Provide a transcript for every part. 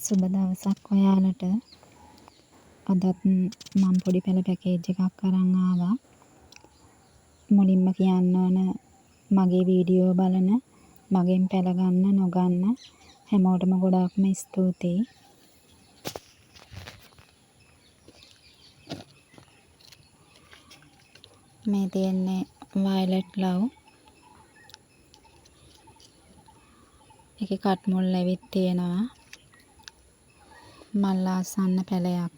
සුබ දවසක් ඔයාලට. අදත් මම පොඩි පැල පැකේජ් එකක් අරන් ආවා. මුලින්ම කියන්න ඕන මගේ වීඩියෝ බලන, මගෙන් පැල ගන්න නොගන්න හැමෝටම ගොඩාක්ම ස්තුතියි. මේ තියෙන්නේ වයලට් ලව්. ඒකේ කට් මුල් ඇවිත් තියෙනවා. මල් ආසන්න පැලයක්.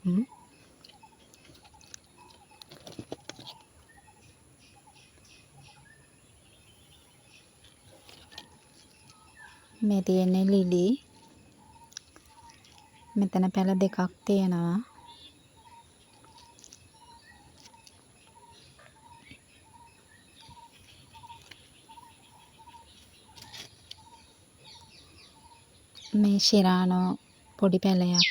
මේ තියෙන්නේ ලිලි. මෙතන පැල දෙකක් තියෙනවා. මේ ශිරානෝ පොඩි පැලයක්.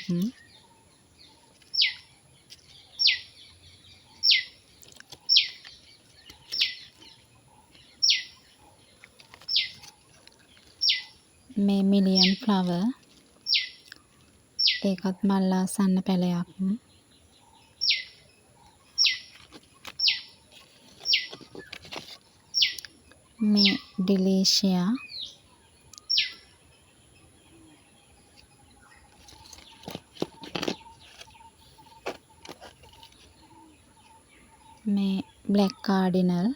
මේ මිලියන් ෆ්ලවර්. ඒකත් මල් ආසන්න පැලයක්. මේ ඩිලීෂියා. මේ බ්ලැක් කාඩිනල්.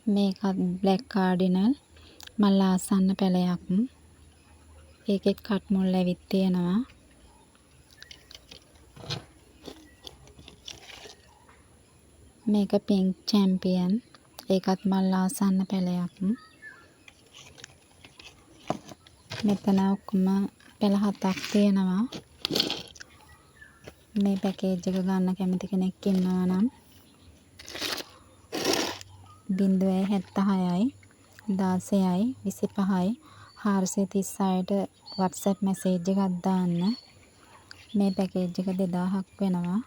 මේකත් බ්ලැක් කාඩිනල් මල් ආසන්න පැලයක්. ඒකෙත් කට් මුල් ඇවිත් තියෙනවා. මේක පින්ක් චැම්පියන්. ඒකත් මල් ආසන්න පැලයක්. මෙතන ඔක්කොම පැල 7ක් තියෙනවා. මේ පැකේජ් එක ගන්න කැමති කෙනෙක් ඉන්නවා නම් 076යි 16යි 25යි 436ට WhatsApp මැසේජ් එකක් දාන්න. මේ පැකේජ් එක 2000ක් වෙනවා.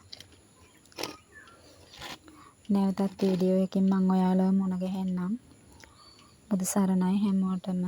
නැවතත් වීඩියෝ එකකින් මම ඔයාලව මුණ ගැහෙන්නම්. බුදු සරණයි හැමෝටම.